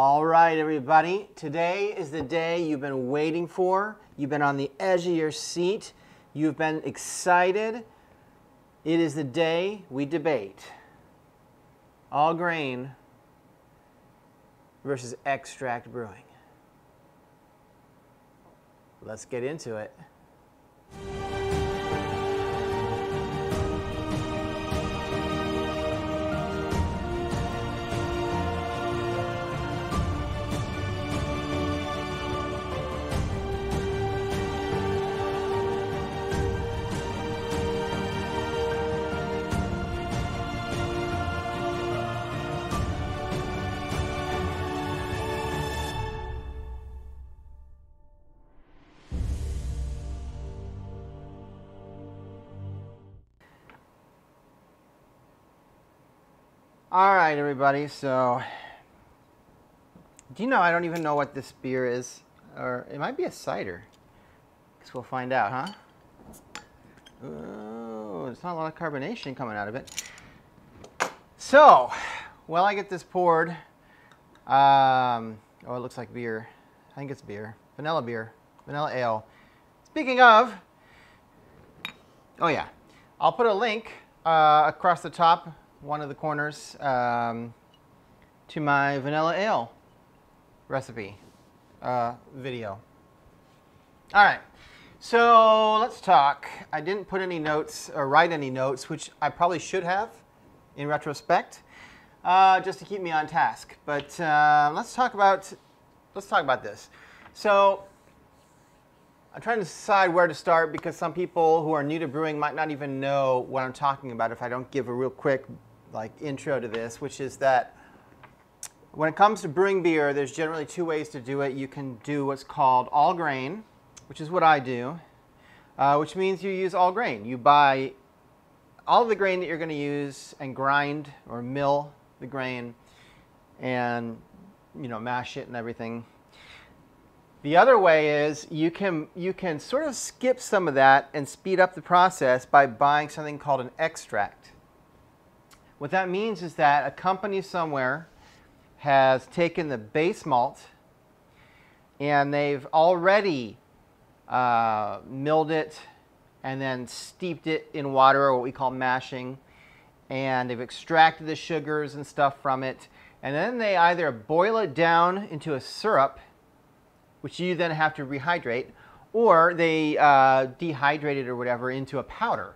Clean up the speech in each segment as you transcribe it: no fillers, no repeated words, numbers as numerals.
All right, everybody. Today is the day you've been waiting for. You've been on the edge of your seat. You've been excited. It is the day we debate all grain versus extract brewing. Let's get into it. All right, everybody, so do you know I don't even know what this beer is? Or it might be a cider. Guess we'll find out, huh? Oh, there's not a lot of carbonation coming out of it. So, while I get this poured, oh, it looks like beer. I think it's beer. Vanilla ale. Speaking of, oh yeah, I'll put a link across the top, one of the corners, to my vanilla ale recipe video. All right, so let's talk. I didn't put any notes or write any notes, which I probably should have in retrospect, just to keep me on task. But let's talk about this. So I'm trying to decide where to start because some people who are new to brewing might not even know what I'm talking about if I don't give a real quick intro to this, which is that when it comes to brewing beer, there's generally two ways to do it. You can do what's called all grain, which is what I do, which means you use all grain. You buy all of the grain that you're going to use and grind or mill the grain and, mash it and everything. The other way is you can sort of skip some of that and speed up the process by buying something called an extract. What that means is that a company somewhere has taken the base malt and they've already milled it and then steeped it in water, or what we call mashing, and they've extracted the sugars and stuff from it, and then they either boil it down into a syrup, which you then have to rehydrate, or they dehydrate it or whatever into a powder.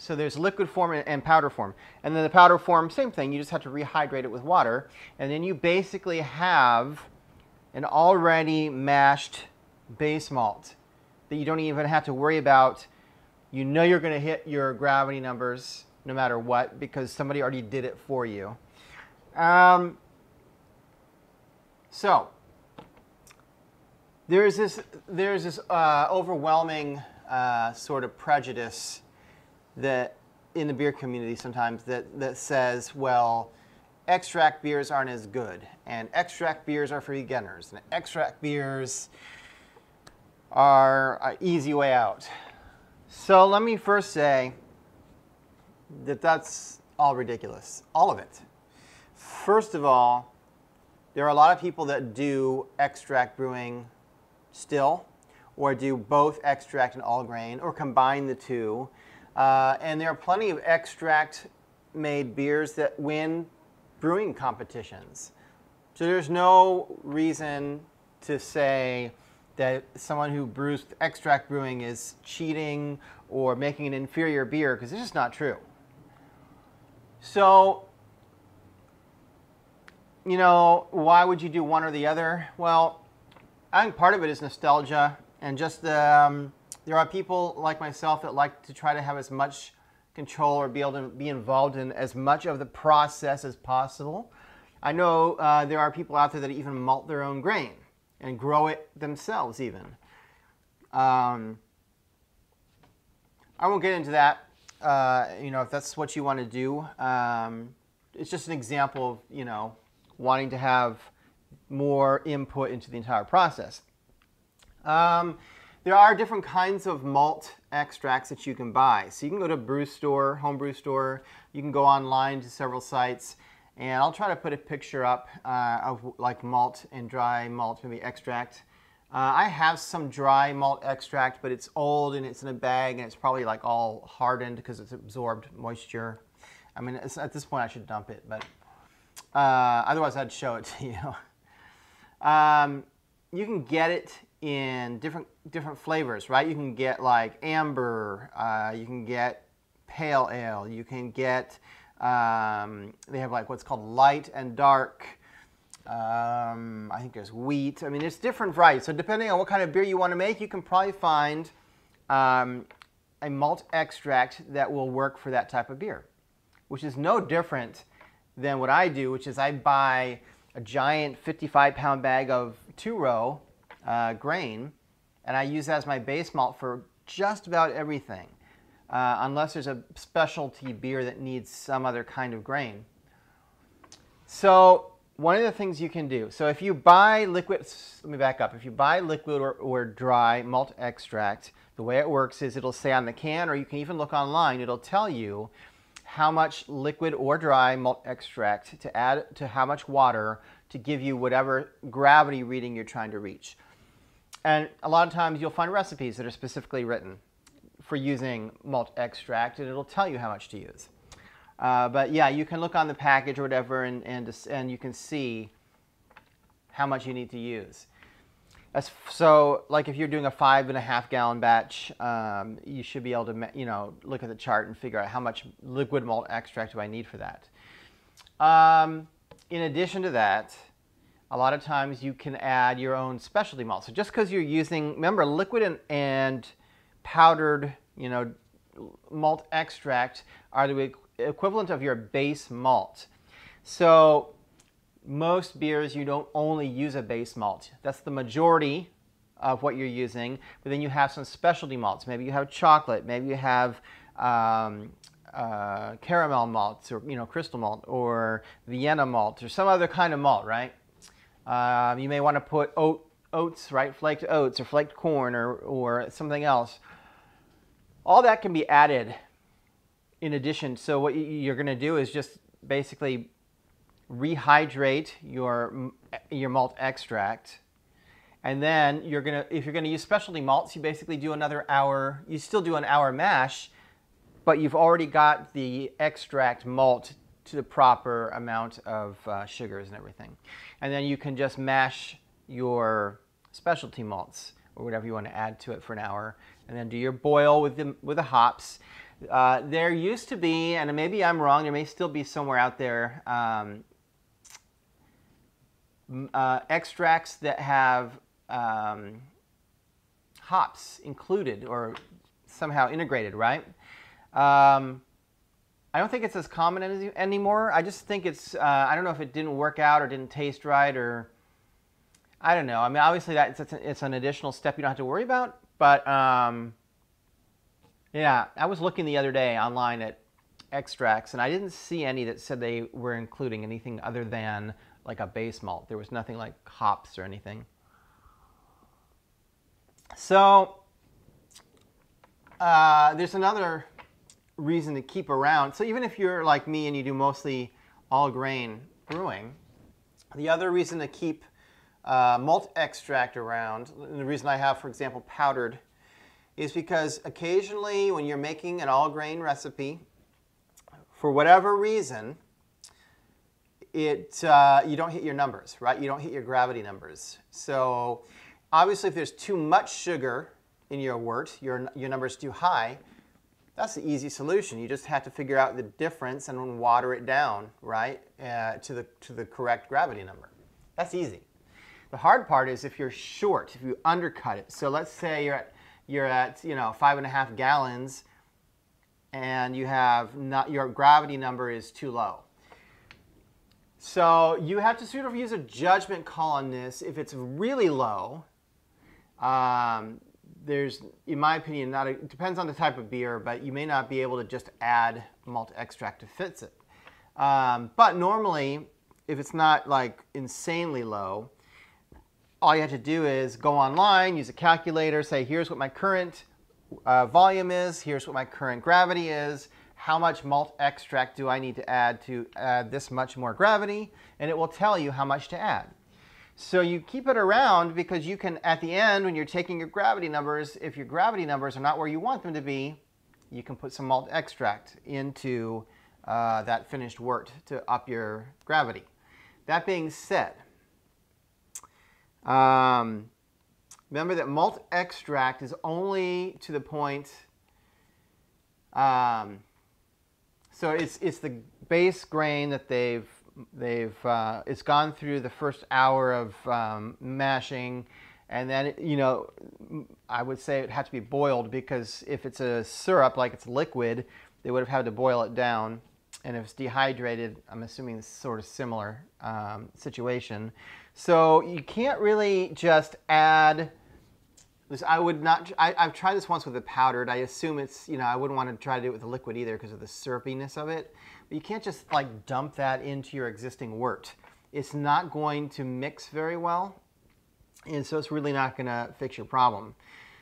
So there's liquid form and powder form. And then the powder form, same thing, you just have to rehydrate it with water. And then you basically have an already mashed base malt that you don't even have to worry about. You know you're going to hit your gravity numbers no matter what because somebody already did it for you. So there's this overwhelming sort of prejudice that in the beer community sometimes that says, well, extract beers aren't as good, and extract beers are for beginners, and extract beers are an easy way out. So let me first say that that's all ridiculous, all of it. First of all, there are a lot of people that do extract brewing still, or do both extract and all grain, or combine the two. And there are plenty of extract-made beers that win brewing competitions. So there's no reason to say that someone who brews extract brewing is cheating or making an inferior beer, because it's just not true. So, why would you do one or the other? Well, I think part of it is nostalgia and just there are people like myself that like to try to have as much control or be able to be involved in as much of the process as possible. I know there are people out there that even malt their own grain and grow it themselves even. I won't get into that, if that's what you want to do. It's just an example of, wanting to have more input into the entire process. There are different kinds of malt extracts that you can buy. So you can go to a brew store, home brew store. You can go online to several sites And I'll try to put a picture up of like malt and dry malt, maybe extract. I have some dry malt extract, but it's old and it's in a bag and it's probably like all hardened because it's absorbed moisture. I mean, at this point I should dump it, but otherwise I'd show it to you. You can get it in different flavors, right? You can get like amber, you can get pale ale, you can get, they have like what's called light and dark. I think there's wheat. I mean, there's different varieties. So depending on what kind of beer you want to make, you can probably find a malt extract that will work for that type of beer, which is no different than what I do, which is I buy a giant 55-pound bag of two-row grain, and I use that as my base malt for just about everything, unless there's a specialty beer that needs some other kind of grain. So one of the things you can do, so if you buy liquid, let me back up, if you buy liquid or dry malt extract, the way it works is it'll say on the can, or you can even look online, it'll tell you how much liquid or dry malt extract to add to how much water to give you whatever gravity reading you're trying to reach. And a lot of times you'll find recipes that are specifically written for using malt extract, and it'll tell you how much to use. But yeah, you can look on the package or whatever, and you can see how much you need to use. So, like if you're doing a 5.5 gallon batch, you should be able to, look at the chart and figure out how much liquid malt extract do I need for that. In addition to that, a lot of times you can add your own specialty malt. So just because you're using, remember, liquid and powdered, malt extract are the equivalent of your base malt. So most beers, you don't only use a base malt. That's the majority of what you're using, but then you have some specialty malts. Maybe you have chocolate, maybe you have caramel malts, or crystal malt, or Vienna malt, or some other kind of malt, right? You may want to put oats, right? Flaked oats or flaked corn or something else. All that can be added in addition. So what you're going to do is just basically rehydrate your malt extract, and then if you're going to use specialty malts, you basically do another hour. You still do an hour mash, but you've already got the extract malt to the proper amount of sugars and everything, and then you can just mash your specialty malts or whatever you want to add to it for an hour, and then do your boil with the hops. There used to be, and maybe I'm wrong, there may still be somewhere out there, extracts that have hops included or somehow integrated, right? I don't think it's as common anymore. I just think it's, I don't know if it didn't work out or didn't taste right, or I don't know. I mean, obviously it's an additional step you don't have to worry about, but yeah, I was looking the other day online at extracts, and I didn't see any that said they were including anything other than like a base malt. There was nothing like hops or anything. So there's another reason to keep around. So even if you're like me and you do mostly all grain brewing, the other reason to keep malt extract around, and the reason I have, for example, powdered, is because occasionally when you're making an all grain recipe, for whatever reason, you don't hit your numbers, right? You don't hit your gravity numbers. So obviously if there's too much sugar in your wort, your number's too high, that's the easy solution. You just have to figure out the difference and water it down, right, to the correct gravity number. That's easy. The hard part is if you're short, if you undercut it. So let's say you're at 5.5 gallons, and your gravity number is too low. So you have to sort of use a judgment call on this. If it's really low, there's, in my opinion, it depends on the type of beer, but you may not be able to just add malt extract to fix it. But normally, if it's not like insanely low, all you have to do is go online, use a calculator, say here's what my current volume is, here's what my current gravity is, how much malt extract do I need to add this much more gravity, and it will tell you how much to add. So you keep it around because you can, at the end, when you're taking your gravity numbers, if your gravity numbers are not where you want them to be, you can put some malt extract into that finished wort to up your gravity. That being said, remember that malt extract is only to the point, so it's the base grain that it's gone through the first hour of mashing, and then I would say it had to be boiled, because if it's a syrup, like it's liquid, they would have had to boil it down. And if it's dehydrated, I'm assuming it's sort of similar situation. So you can't really just add this. I've tried this once with the powdered. I assume it's, I wouldn't want to try to do it with the liquid either because of the syrupiness of it. But you can't just like dump that into your existing wort. It's not going to mix very well. And so it's really not going to fix your problem.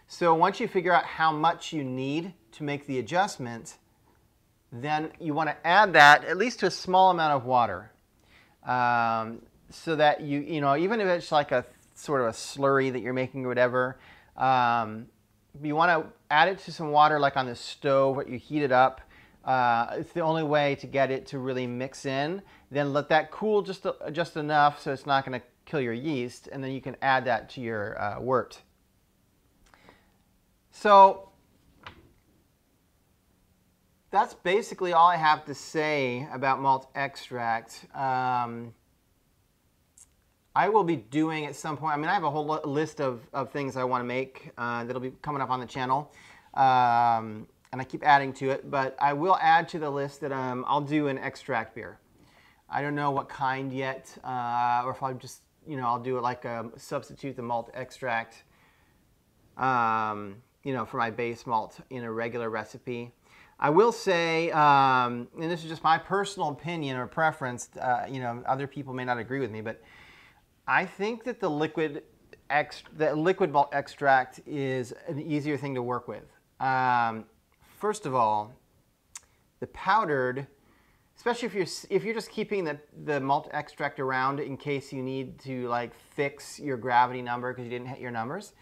So once you figure out how much you need to make the adjustment, then you want to add that at least to a small amount of water, so that even if it's like a sort of a slurry that you're making or whatever, you want to add it to some water, like on the stove, but you heat it up. It's the only way to get it to really mix in. Then let that cool just enough so it's not going to kill your yeast, and then you can add that to your wort. So that's basically all I have to say about malt extract. I will be doing at some point, I have a whole list of things I want to make that'll be coming up on the channel. And I keep adding to it, but I will add to the list that I'll do an extract beer. I don't know what kind yet, or if I'll just, I'll do it like substitute the malt extract, for my base malt in a regular recipe. I will say, and this is just my personal opinion or preference, other people may not agree with me, but I think that the liquid malt extract is an easier thing to work with. First of all, the powdered, especially if you're just keeping the malt extract around in case you need to like fix your gravity number because you didn't hit your numbers.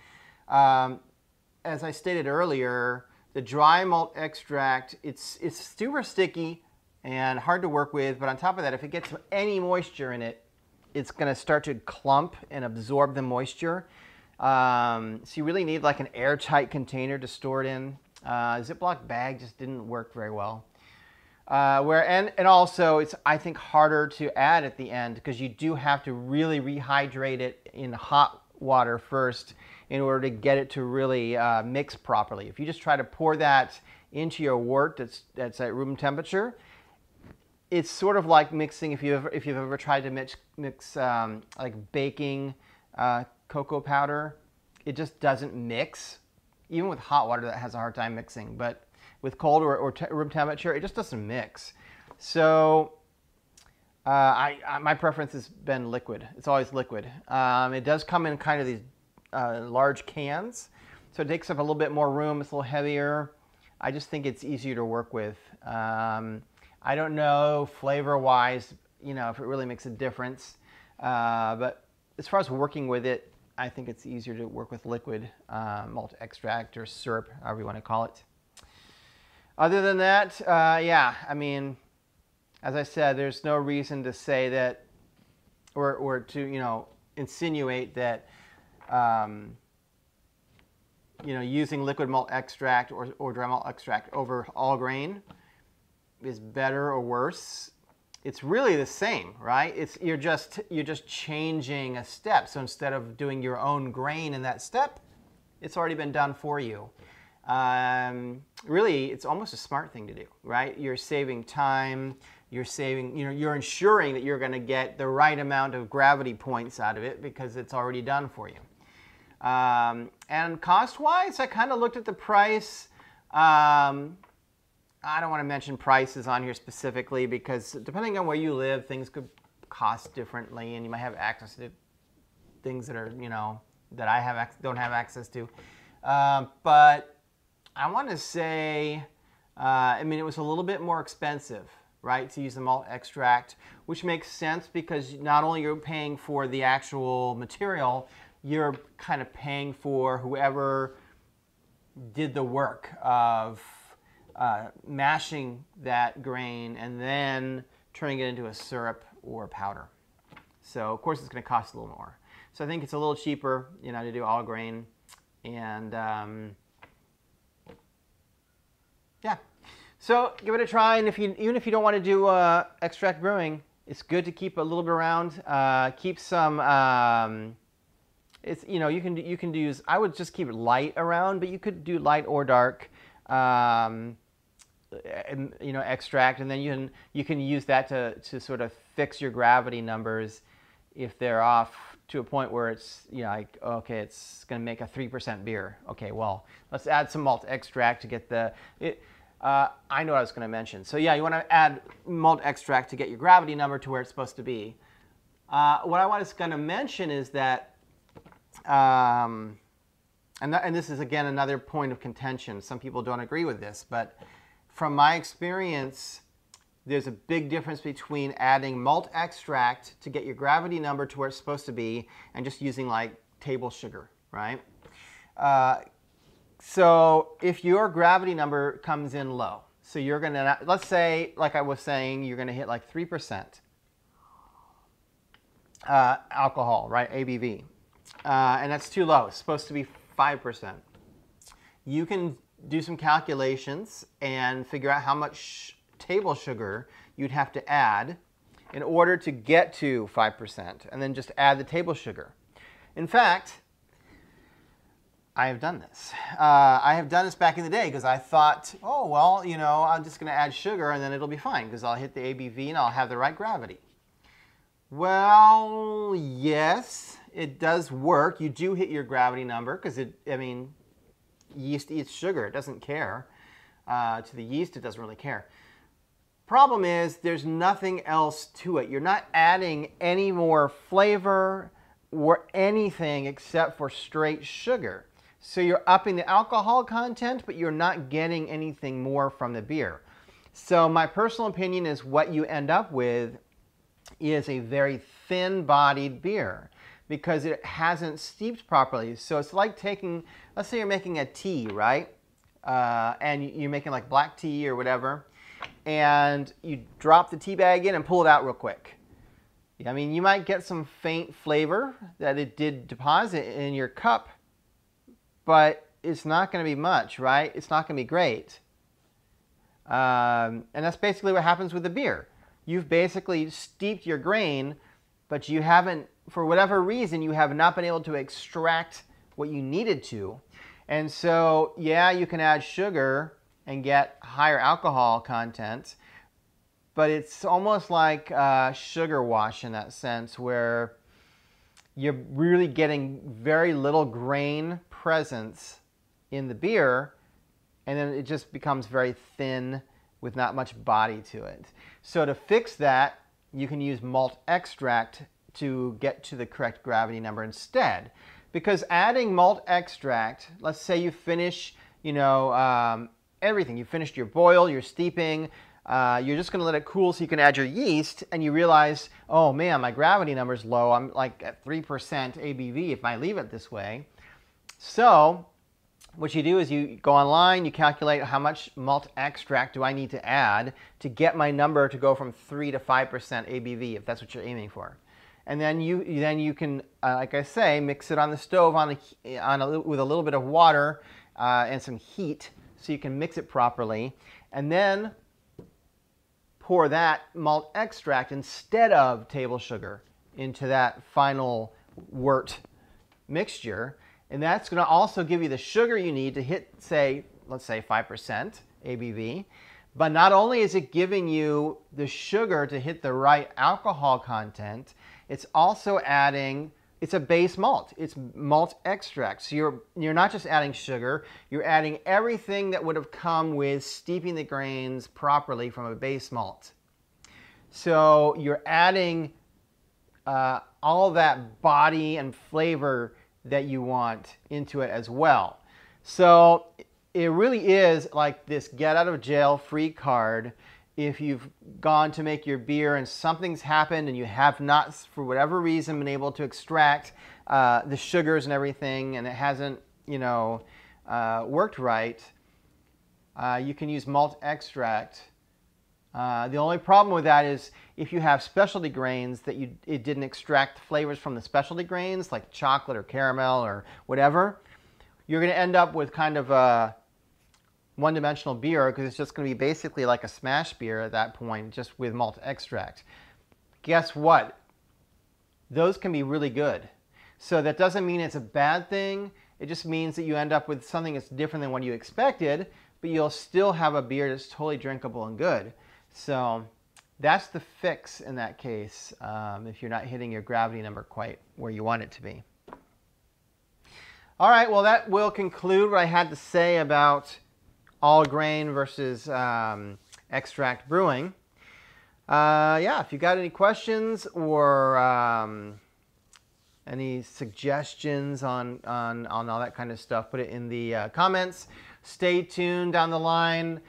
As I stated earlier, the dry malt extract, it's super sticky and hard to work with, but on top of that, if it gets any moisture in it, it's going to start to clump and absorb the moisture. So you really need like an airtight container to store it in. Ziploc bag just didn't work very well. And also, it's, I think, harder to add at the end because you do have to really rehydrate it in hot water first in order to get it to really mix properly. If you just try to pour that into your wort that's at room temperature, it's sort of like mixing, if you've ever tried to mix like baking cocoa powder, it just doesn't mix. Even with hot water, that has a hard time mixing, but with cold or room temperature, it just doesn't mix. So my preference has been liquid. It's always liquid. It does come in kind of these large cans, so it takes up a little bit more room. It's a little heavier. I just think it's easier to work with. I don't know flavor-wise, if it really makes a difference, but as far as working with it, I think it's easier to work with liquid malt extract or syrup, however you want to call it. Other than that, yeah, as I said, there's no reason to say that, or to, insinuate that, using liquid malt extract or dry malt extract over all grain is better or worse. It's really the same, right? You're just changing a step. So instead of doing your own grain in that step, it's already been done for you. Really, it's almost a smart thing to do, right? You're saving time. You're saving, you're ensuring that you're going to get the right amount of gravity points out of it because it's already done for you. And cost-wise, I kind of looked at the price. I don't want to mention prices on here specifically because depending on where you live, things could cost differently, and you might have access to things that are, that I don't have access to. But I want to say I mean, it was a little bit more expensive, right, to use the malt extract, which makes sense because not only you're paying for the actual material, you're kind of paying for whoever did the work of mashing that grain and then turning it into a syrup or powder. So of course it's going to cost a little more. So I think it's a little cheaper, you know, to do all grain, and yeah. So give it a try, and even if you don't want to do extract brewing, it's good to keep a little bit around. Keep some. It's, you know, you can use. I would just keep it light around, but you could do light or dark. You know, extract, and then you can use that to sort of fix your gravity numbers if they're off to a point where it's, you know, like, okay, it's going to make a 3% beer. Okay, well, let's add some malt extract to get the. I know what I was going to mention. So yeah, you want to add malt extract to get your gravity number to where it's supposed to be. What I was going to mention is that, and this is again another point of contention. Some people don't agree with this, but from my experience, there's a big difference between adding malt extract to get your gravity number to where it's supposed to be and just using like table sugar, right? So if your gravity number comes in low, so you're going to, let's say, like I was saying, you're going to hit like 3% alcohol, right, ABV, and that's too low. It's supposed to be 5%. You can do some calculations and figure out how much table sugar you'd have to add in order to get to 5%, and then just add the table sugar. In fact, I have done this. I have done this back in the day because I thought, oh, well, you know, I'm just going to add sugar and then it'll be fine because I'll hit the ABV and I'll have the right gravity. Well, yes, it does work. You do hit your gravity number because I mean, yeast eats sugar. It doesn't care. To the yeast, it doesn't really care. Problem is, there's nothing else to it. You're not adding any more flavor or anything except for straight sugar. So you're upping the alcohol content, but you're not getting anything more from the beer. So my personal opinion is what you end up with is a very thin-bodied beer because it hasn't steeped properly. So it's like taking, let's say you're making a tea, right? And you're making like black tea or whatever, and you drop the tea bag in and pull it out real quick. I mean, you might get some faint flavor that it did deposit in your cup, but it's not going to be much, right? It's not going to be great. And that's basically what happens with the beer. You've basically steeped your grain, but you haven't, for whatever reason, you have not been able to extract what you needed to. And so, yeah, you can add sugar and get higher alcohol content, but it's almost like sugar wash in that sense, where you're really getting very little grain presence in the beer, and then it just becomes very thin with not much body to it. So to fix that, you can use malt extract to get to the correct gravity number instead. Because adding malt extract, let's say you finish, you know, everything. You finished your boil, your steeping, you're just going to let it cool so you can add your yeast, and you realize, oh man, my gravity number's low. I'm like at 3% ABV if I leave it this way. So what you do is you go online, you calculate how much malt extract do I need to add to get my number to go from 3 to 5% ABV, if that's what you're aiming for. And then you can, like I say, mix it on the stove with a little bit of water and some heat, so you can mix it properly, and then pour that malt extract instead of table sugar into that final wort mixture, and that's going to also give you the sugar you need to hit, say, let's say 5% ABV. But not only is it giving you the sugar to hit the right alcohol content, it's also adding, it's a base malt. It's malt extract. So you're not just adding sugar, you're adding everything that would have come with steeping the grains properly from a base malt. So you're adding all that body and flavor that you want into it as well. So it really is like this get out of jail free card. If you've gone to make your beer and something's happened and you have not, for whatever reason, been able to extract the sugars and everything, and it hasn't, you know, worked right, you can use malt extract. The only problem with that is if you have specialty grains that it didn't extract flavors from the specialty grains, like chocolate or caramel or whatever, you're going to end up with kind of a one-dimensional beer, because it's just going to be basically like a smash beer at that point, just with malt extract. Guess what? Those can be really good. So that doesn't mean it's a bad thing. It just means that you end up with something that's different than what you expected, but you'll still have a beer that's totally drinkable and good. So that's the fix in that case, if you're not hitting your gravity number quite where you want it to be. All right, well, that will conclude what I had to say about all grain versus extract brewing. Yeah, if you got any questions or any suggestions on all that kind of stuff, put it in the comments. Stay tuned down the line.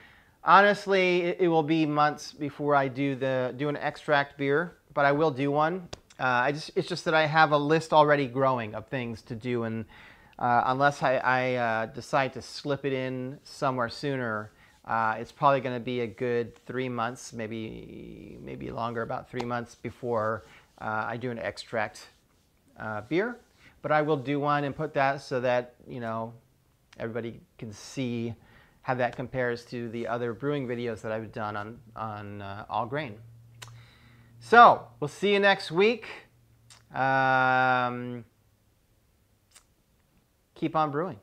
Honestly, it will be months before I do an extract beer, but I will do one. It's just that I have a list already growing of things to do, and unless I decide to slip it in somewhere sooner, it's probably going to be a good 3 months, maybe longer, about 3 months before I do an extract beer. But I will do one and put that so that, you know, everybody can see how that compares to the other brewing videos that I've done on all grain. So we'll see you next week. Keep on brewing.